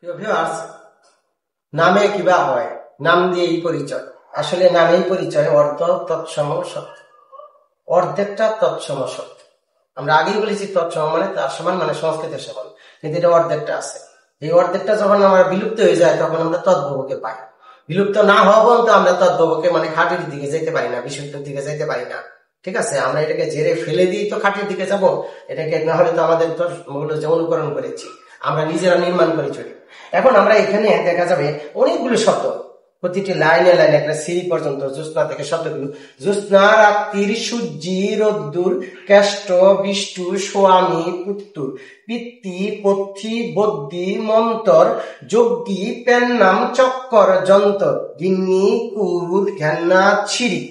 প্রিয় ভিউয়ার্স, নামে কিবা হয়, নাম দিয়েই পরিচয়। আসলে নামেই পরিচয়, অর্ধ তৎসম সত্য, অর্ধেকটা তৎসম সত্য। আমরা আগেই বলেছি তৎসম মানে তার সমান, মানে সংস্কৃতের সমান, কিন্তু এটা অর্ধেকটা আছে। এই অর্ধেকটা যখন আমরা বিলুপ্ত হয়ে যায় তখন আমরা তদ্ভবকে পাই। বিলুপ্ত না হওয়া পর্যন্ত আমরা তদ্ভবকে মানে খাঁটির দিকে যেতে পারি না, বিশুদ্ধের দিকে যেতে পারি না। ঠিক আছে, আমরা এটাকে ঝেড়ে ফেলে দিই তো খাঁটির দিকে যাবো। এটাকে না হলে তো আমাদের তো যে অনুকরণ করেছি, আমরা নিজেরা নির্মাণ করে চলি। এখন আমরা এখানে দেখা যাবে অনেকগুলো শব্দ, প্রতিটি লাইনে লাইনে একটা সিঁড়ি পর্যন্ত জ্যোৎস্না থেকে শব্দগুলো। জ্যোৎস্না, রাত্রির, সূর্যি, রোদ্দুর, কেষ্ট, বিষ্টু, স্বামী, পুত্তুর, পিত্তি, পথি, বদ্যি, মন্তর, যজ্ঞী, পেন্নাম, চক্কর, যন্তর, গিন্নি, কুল, ঘেন্না, ছিরি।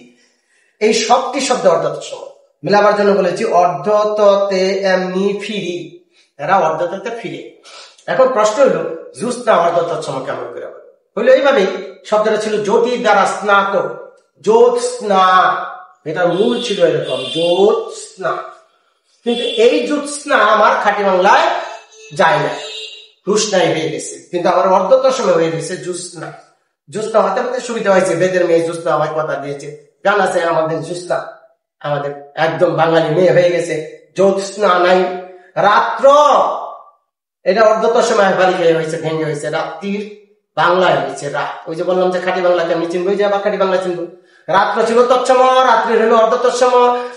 এই সবটি শব্দ অর্ধতৎসম। মিলাবার জন্য বলেছি অর্ধ ততে এমনি ফিরি, এরা অর্ধ ততে ফিরে। এখন প্রশ্ন হলো জ্যোৎস্না অর্ধ তৎসম কেমন করে হইলো? এইভাবেই শব্দটা ছিল জ্যোতি দ্বারা স্নাত, জ্যোৎস্না, এটা মূল ছিল এরকম জ্যোৎস্না। কিন্তু এই জ্যোৎস্না আমার খাঁটি বাংলায় যায় না, রুশনাই হয়ে গেছে, কিন্তু আমার অর্ধ তৎসমে হয়ে গেছে জ্যোৎস্না। জ্যোৎস্না হতে আমাদের সুবিধা হয়েছে, বেদের মেয়ে জ্যোৎস্না আমার কথা দিয়েছে, গান আছে আমাদের জ্যোৎস্না, আমাদের একদম বাঙালি মেয়ে হয়ে গেছে জ্যোৎস্না নাই। রাত্র, এটা অর্ধ তৎসময় হয়েছে, ভেঙে হয়েছে রাত্রির, বাংলায় হয়েছে রাত। ওই যে বললাম যে খাঁটি বাংলাকে আমি চিনবই, যে আবার খাঁটি বাংলা চিনবো। রাত্র ছিল তৎসম, রাত্রি হলো অর্ধ তৎসম,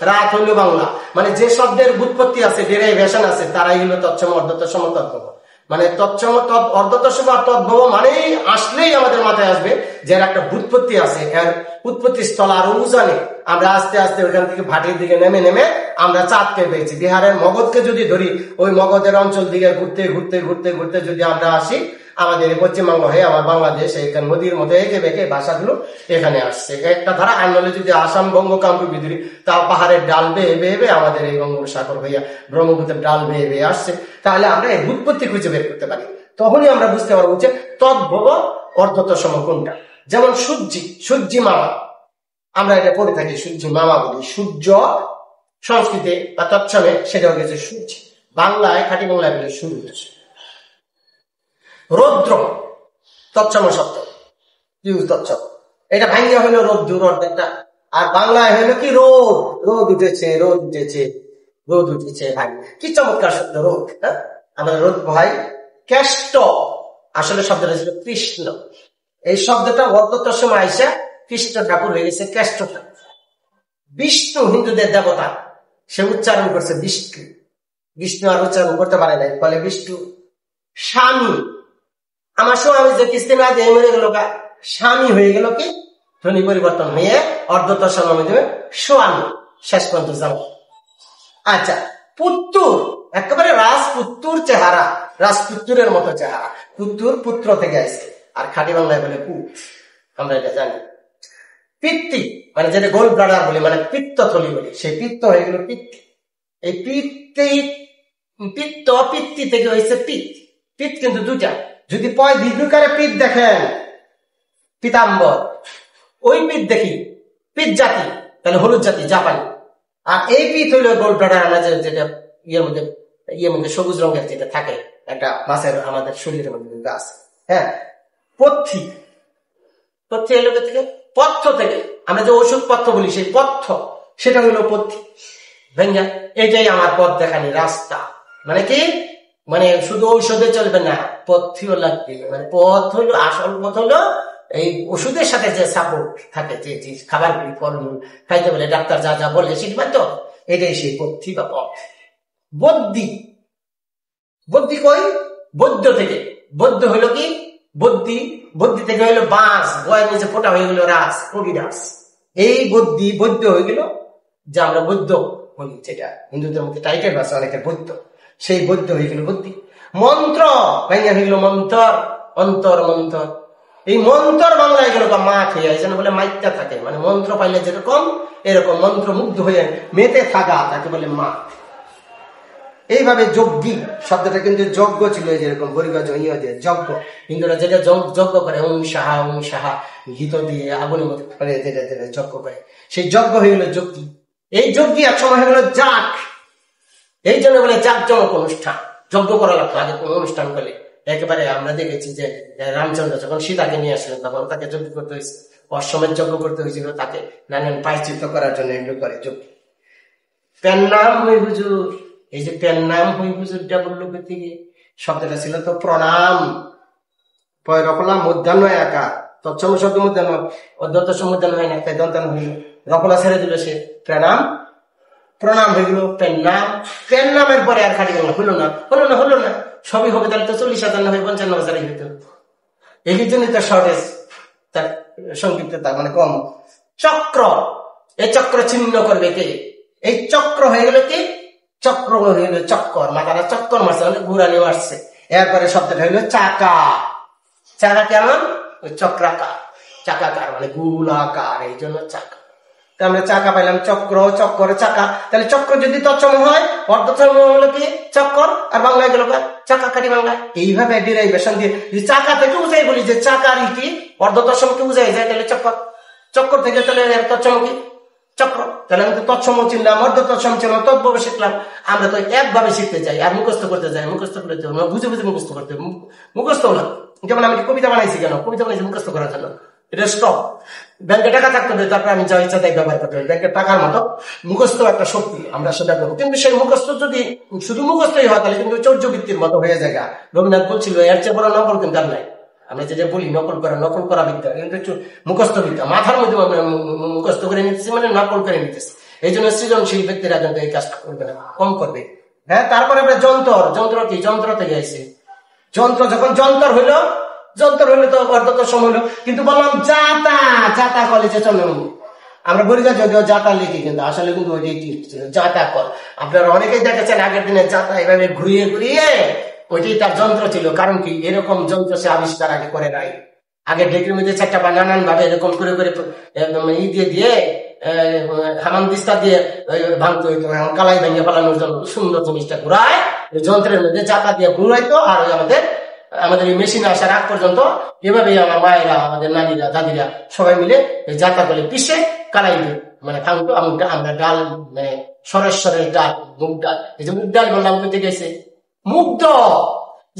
রাত হইল বাংলা। মানে যে শব্দের উৎপত্তি আছে, ডেরাইভেশন আছে, তারাই হলো তৎসম, অর্ধ তৎসম, তদ্ভব। মানে তৎসম, অর্ধ তৎসম আর তদ্ভব মানেই আসলেই আমাদের মাথায় আসবে যে একটা উৎপত্তি আছে, এর উৎপত্তি স্থল আরো উজানে। আমরা আস্তে আস্তে ওইখান থেকে ভাটির দিকে নেমে নেমে আমরা চাঁদকে পেয়েছি। বিহারের মগধকে যদি ধরি, ওই মগধের অঞ্চল দিকে ঘুরতে ঘুরতে ঘুরতে ঘুরতে যদি আমরা আসি আমাদের পশ্চিমবঙ্গ হয়ে আমার বাংলাদেশ, এইখানে নদীর মধ্যে এঁকে বেঁকে ভাষাগুলো এখানে আসছে একটা ধারা। আর নলে যদি আসাম বঙ্গ কাম্পি বিধুরি, তা পাহাড়ের ডাল বেয়ে বেয়ে বেয়ে আমাদের এই বঙ্গোপসাগর হইয়া ব্রহ্মপুত্রের ডাল বেয়ে বেয়ে আসছে। তাহলে আমরা এই উৎপত্তি খুঁজে বের করতে পারি, তখনই আমরা বুঝতে পারবো যে তদ্ভব অর্ধতৎসম কোনটা। যেমন সূর্যি, সূর্যি মামা, আমরা এটা পড়ে থাকি সূর্যি মামা বলি। সূর্য সংস্কৃতে বা তৎসমে সেটা হয়ে গেছে সূর্যি, বাংলায় খাঁটি বাংলায় বলে সূর্য। রৌদ্র তৎসম শব্দ, তৎসম, এটা ভাঙ্গা হইলো রোদ্দুর অর্ধেকটা, আর বাংলায় হইলো কি রোদ, রোদ উঠেছে, রোদ উঠেছে, রোদ উঠেছে। ভাই কি চমৎকার শব্দ রোদ। হ্যাঁ, আমরা রোদ ভাই। কেষ্ট, আসলে শব্দটা ছিল কৃষ্ণ, এই শব্দটা অর্ধ তৎসম আইসা কৃষ্ণ ঠাকুর হয়ে গেছে কেষ্ট ঠাকুর। বিষ্ণু হিন্দুদের দেবতা, সে উচ্চারণ করছে বিষ্ণু, বিষ্ণু আর উচ্চারণ করতে পারে নাই, ফলে বিষ্ণু। স্বামী, আমার স্বামী যে কিস্তি না দিয়ে মরে গেল, স্বামী হয়ে গেল কি ধ্বনি পরিবর্তন হয়ে অর্ধ তৎসম দেবে স্বামী, শেষ পর্যন্ত যাও। আচ্ছা, পুত্তুর, একেবারে রাজপুত্তুর চেহারা, রাজপুত্তুরের মতো চেহারা, পুত্তুর পুত্র থেকে আসছে, আর খাঁটি বাংলায় বলে পুত, আমরা এটা জানি। পিত্তি, মানে যেটা গোল ব্লাডার বলি, মানে পিত্তথলি বলি, সেই পিত্ত হয়ে গেল পিত্তি। এই পিত্তি, পিত্ত, পিত্তি থেকে হয়েছে পিত। পিত কিন্তু দুটা, যদি পয় দীর্ঘকারে পিত দেখেন পিতাম্বর, ওই পিত দেখি পিত জাতি, তাহলে হলুদ জাতি, জাপানি। আর এই পিত হইল গোল ব্লাডার, যেটা ইয়ের মধ্যে সবুজ রঙের যেটা থাকে একটা মাছের আমাদের শরীরের মধ্যে গাছ। হ্যাঁ, পথ্যি, পথ্যি হইল থেকে পথ্য থেকে, আমরা যে ওষুধ পথ্য বলি সেই পথ্য, সেটা হইল পথ্যি ভেঙ্গা। এটাই আমার পথ দেখানি রাস্তা, মানে কি, মানে শুধু ঔষধে চলবে না, পথ্যিও লাগবে। মানে পথ হইলো, আসল পথ হলো এই ওষুধের সাথে যে সাপোর্ট থাকে, যে খাবারগুলি ফলমূল খাইতে বলে ডাক্তার যা যা বলে সেটি তো, এটাই সেই পথ্যি বা পথ। বদ্যি, বদ্যি কই, বৈদ্য থেকে, বৈদ্য হইলো কি বদ্যি, বদ্যি থেকে হইলো বাঁশ, গয়ের নিচে ফোটা হয়ে গেল রাস, কবিরাস। এই বদ্যি, বৈদ্য হয়ে গেল যে আমরা বৈদ্য বলি, যেটা হিন্দুদের মধ্যে টাইটেল আছে অনেকের বৈদ্য, সেই বৈদ্য হয়ে গেল বদ্যি। মন্ত্র ভাইয়া হয়ে গেল মন্তর, অন্তর মন্তর। এই মন্তর বাংলায় গেল মাঠ হয়ে যায়, যেন বলে মাইকটা থাকে, মানে মন্ত্র পাইলে যেরকম এরকম মন্ত্র মুগ্ধ হয়ে মেতে থাকা, তাকে বলে মাঠ। এইভাবে যজ্ঞী শব্দটা কিন্তু যজ্ঞ ছিল, যেরকম গরিগজ যজ্ঞ, হিন্দুরা যেটা যজ্ঞ করে, ওম সাহা গীত দিয়ে আগুনের মধ্যে করে যেটা যেটা যজ্ঞ করে, সেই যজ্ঞ হয়ে গেল যজ্ঞী। এই যজ্ঞী এক সময় হয়ে গেল যাক, এই জন্য বলে জাঁকজমক অনুষ্ঠান, যজ্ঞ করা লাগতো আগে কোন অনুষ্ঠান করলে, একেবারে আমরা দেখেছি যে রামচন্দ্র যখন সীতাকে নিয়ে আসলেন তখন তাকে যজ্ঞ করতে হয়েছে, অশ্বমেধ যজ্ঞ করতে হয়েছিল, তাকে নানান প্রায়শ্চিত্ত করার জন্য এগুলো করে যজ্ঞ। প্যান নাম হই হুজুর, এই যে প্যান নাম হই হুজুরটা বললো থেকে শব্দটা ছিল তো প্রণাম, রকলা মধ্যাহ্ন একা তৎসম শব্দ মধ্যাহ্ন, অদ্যত মধ্যাহ্ন হয় না, তাই দন্তান হইল, রকলা ছেড়ে দিল সে প্রণাম, প্রণাম হয়ে গেল প্যান নাম। প্যান নামের পরে আর খাটি বাংলা হলো না, হলো না, সবই হবে তাহলে তো 40,000 হয়ে 55,000 হইত। এই জন্যই তার শর্টেজ, তার সংক্ষিপ্ততা মানে কম। চক্র, এই চক্র ছিন্ন করবে কে? এই চক্র হয়ে গেল কি? চক্র হয়ে গেল চক্কর, মাথাটা চক্কর মারছে মানে ঘুরানি মারছে। এরপরে শব্দটা হইলো চাকা। চাকা কেমন? ওই চক্রাকার, চাকাকার মানে গোলাকার, এই জন্য চাকা। আমরা চাকা পাইলাম, চক্র, চক্কর, চাকা। তাহলে চক্র যদি তৎসম হয়, অর্ধতম হলো কি? চক্কর, আর বাংলায় গেল চাকা কাটি বাংলা। এইভাবে ডিরাইভেশন দিয়ে চাকা থেকে বুঝাই বলি যে চাকারই কি অর্ধতৎসমকে বুঝাই যায়, তাহলে চক্কর, চক্কর থেকে তাহলে তৎসম কি? চক্র। তাহলে আমি তো তৎসম চিনলাম, অর্ধ তৎসম চিনলাম, তদ্ভাবে শিখলাম। আমরা তো একভাবে শিখতে চাই আর মুখস্থ করতে যাই, মুখস্থ করতে বুঝে বুঝে মুখস্থ করতে, মুখস্থ না। যেমন আমি কবিতা বানাইছি, কেন কবিতা বানাইছি? মুখস্থ করার জন্য। এটা স্টপ। ব্যাংকে টাকা থাকতে হবে, তারপরে আমি যা ইচ্ছা তাই ব্যবহার করতে হবে। ব্যাংকের টাকার মতো মুখস্থ একটা শক্তি, আমরা সেটা করবো। কিন্তু সেই মুখস্থ যদি শুধু মুখস্থই হয় তাহলে কিন্তু চৌর্যবৃত্তির মতো হয়ে যায়। রবীন্দ্রনাথ বলছিল এর চেয়ে বড় নকল কিন্তু আর নাই। আমরা যেটা বলি নকল করা বিদ্যা, কিন্তু মুখস্থ বিদ্যা মাথার মধ্যে মুখস্থ করে নিতেছি, মানে নকল করে নিতেছি। এই জন্য সৃজনশীল ব্যক্তিরা কিন্তু এই কাজটা করবে না, কম করবে। হ্যাঁ, তারপরে আমরা যন্ত্র কি? যন্ত্র থেকে আসছে। যন্ত্র যখন যন্ত্র হইলো তো অর্ধতৎসম হইলো। কিন্তু বললাম যাতা কলেজে চলে, আমরা বলিগা যদিও যাতা লিখি, কিন্তু আসলে কিন্তু যাতা কল। আপনারা অনেকেই দেখেছেন আগের দিনে যাতা এভাবে ঘুরিয়ে ওইটাই তার যন্ত্র ছিল। কারণ কি? এরকম যন্ত্র সে আবিষ্কার আগে করে নাই। আগে ঢেকির মধ্যে চারটা বা নানান ভাবে এরকম করে দিয়ে হামান দিস্তা দিয়ে ভাঙতে হইতো। কালাই ভেঙে পালানোর জন্য সুন্দর জিনিসটা ঘুরায় যন্ত্রের মধ্যে যাতা দিয়ে ঘুরাইতো। আর আমাদের এই মেশিনে আসার আগ পর্যন্ত এভাবেই আমার মায়েরা, আমাদের নানিরা, দাদিরা সবাই মিলে যাতা করে পিষে কালাই দিয়ে মানে ভাঙতো। আমরা ডাল মানে সরেশ্বরের ডাল, মুগ ডাল, এই যে মুগ ডাল বললাম কোথা গেছে? মুগ্ধ,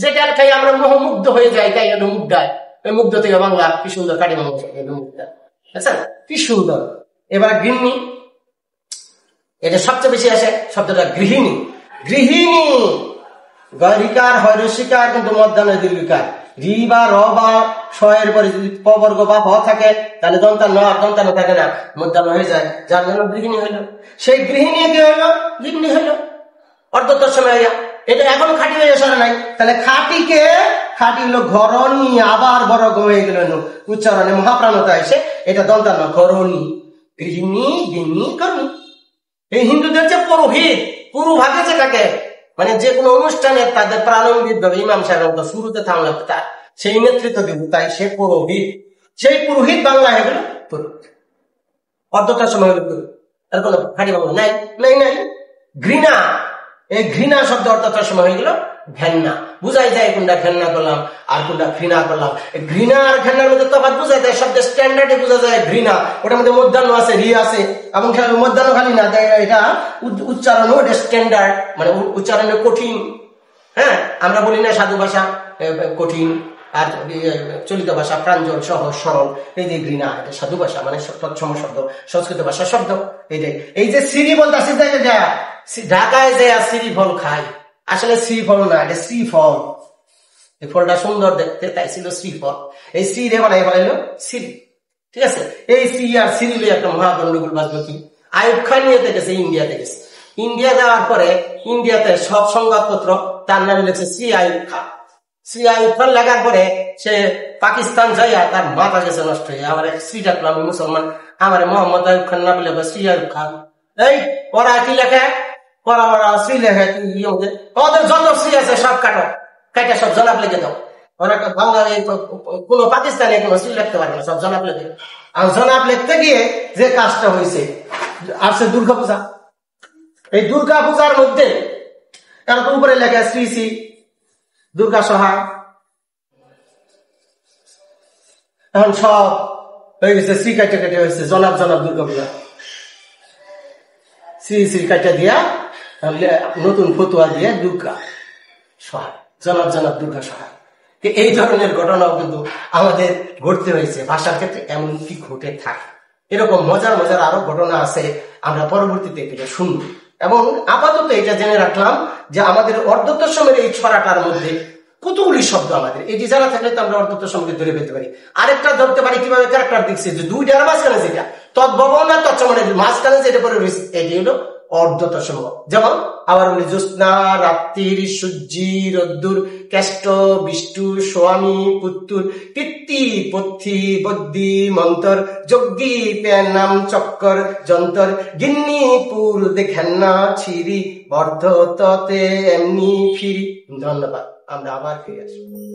যে ডাল খাই আমরা মোহমুগ্ধ হয়ে যাই, তাই হলো মুগ ডাল। ওই মুগ্ধ থেকে বাংলা কি সুন্দর কাটি মাংস, মুগ ডাল। আচ্ছা, কি সুন্দর। এবার গৃহিণী, এটা সবচেয়ে বেশি আসে শব্দটা গৃহিণী। গৃহিণী রিকার হয় রসিকার, কিন্তু মধ্যাহ্ন দীর্ঘিকার। রি বা র বা শয়ের পরে যদি পবর্গ বা হ থাকে তাহলে দন্তান্ন, আর দন্তান্ন থাকে না, মধ্যাহ্ন হয়ে যায়, যার জন্য গৃহিণী হইল। সেই গৃহিণী কি হইলো? গৃহিণী হইল অর্ধতৎসম হয়ে যায়। এটা এখন খাঁটি হয়ে আসা নাই। তাহলে খাঁটি হলো ঘরণী, আবার বড় হয়ে গেল উচ্চারণে মহাপ্রাণতা এসে এটা দন্তান্ন, ঘরণী, গৃহিণী, গৃহিণী, কর্মী। এই হিন্দুদের যে পুরোহিত, পুরোভাগে যেটাকে মানে যে কোনো অনুষ্ঠানে তাদের প্রারম্ভিক ভাবে ইমাম সাহেব শুরুতে থামলে তার সেই নেতৃত্ব দিব, তাই সে পুরোহিত। সেই পুরোহিত বাংলা হয়ে গেল পুরোহিত, অর্ধতার সময় হলো পুরোহিত। আর কোনো খাঁটি বাংলা নাই। ঘৃণা, এই ঘৃণা শব্দ অর্ধতার সময় হয়ে গেল ঘেন্না। বুঝাই যায় কোনটা ঘেন্না করলাম আর কোনটা ঘৃণা করলাম। ঘৃণা আর ঘেন্নার মধ্যে তফাৎ বোঝা যায়, শব্দের স্ট্যান্ডার্ডে বোঝা যায়। ঘৃণা ওটার মধ্যে মধ্যাহ্ন আছে, রি আছে, এবং মধ্যাহ্ন খালি না, এটা উচ্চারণ, এটা স্ট্যান্ডার্ড মানে উচ্চারণে কঠিন। হ্যাঁ, আমরা বলি না সাধু ভাষা কঠিন আর চলিত ভাষা প্রাঞ্জল, সহজ, সরল। এই যে ঘৃণা, এটা সাধু ভাষা মানে তৎসম শব্দ, সংস্কৃত ভাষার শব্দ। এই যে সিরি বলতে আসি, ঢাকায় যে সিরি ফল খায়, আসলে শ্রীফল না, এটা শ্রীফল। এই ফলটা সুন্দর দেখতে, তাই ছিল শ্রীফল। এই শ্রী রে বানাই ফেলাইলো সিরি। ঠিক আছে, এই শ্রী আর সিরিলে একটা মহাগণ্ডগোল বাজলো কি? আইয়ুব খান নিয়েতে গেছে, ইন্ডিয়াতে গেছে। ইন্ডিয়া যাওয়ার পরে ইন্ডিয়াতে সব সংবাদপত্র তার নামে লিখছে শ্রী আইয়ুব খান। শ্রী আইয়ুব খান লেখার পরে সে পাকিস্তান যাইয়া তার মাথা গেছে নষ্ট হয়ে। আমার শ্রী ডাকলাম, আমি মুসলমান, আমার মোহাম্মদ আইয়ুব খান না বলে শ্রী আইয়ুব খান। এই ওরা কি লেখে? ওরা শ্রী লেখে। ওদের যত শ্রী আছে সব কাটা সব জনাব লিখে দাও। ওরা বাংলা কোন পাকিস্তানে কোন শ্রী লিখতে পারে না, সব জনাব লিখে। আর জনাব লিখতে গিয়ে যে কাজটা হয়েছে, আসছে দুর্গাপূজা। এই দুর্গাপূজার মধ্যে তার উপরে লেখা শ্রী শ্রী দুর্গা সহায়। এখন সব হয়ে গেছে শ্রী কাটে হয়েছে জনাব দুর্গাপূজা। শ্রী শ্রী কাটা দিয়া নতুন ফতুয়া দিয়ে দুর্গা সহায়, জনাব দুর্গা সহায়। এই ধরনের ঘটনাও কিন্তু আমাদের ঘটতে হয়েছে, ভাষার ক্ষেত্রে এমনকি ঘটে থাকে। এরকম মজার মজার আরো ঘটনা আছে, আমরা পরবর্তীতে এটা শুনব। এবং আপাতত এটা জেনে রাখলাম যে আমাদের অর্ধতৎসমের এই ছড়াটার মধ্যে কতগুলি শব্দ আমাদের এই যে জানা থাকলে তো আমরা অর্ধতৎসমকে ধরে পেতে পারি। আরেকটা ধরতে পারি কিভাবে, ক্যারেক্টার দিচ্ছে যে দুইটার মাঝখানে যেটা তদ্ভব না তৎসমের মাঝখানে যেটা পরে রয়েছে এটি হলো অর্ধতৎসম। যেমন আবার বলি, জ্যোৎস্না রাত্রির সূর্যি রোদ্দুর কেষ্ট বিষ্টু স্বামী পুত্তুর পিতৃ পথি বদ্যি মন্তর যজ্ঞি প্যানাম চক্কর যন্তর গিন্নি পুর দেখেন না ছিরি অর্ধ ততে এমনি ফিরি। ধন্যবাদ, আমরা আবার ফিরে আসবো।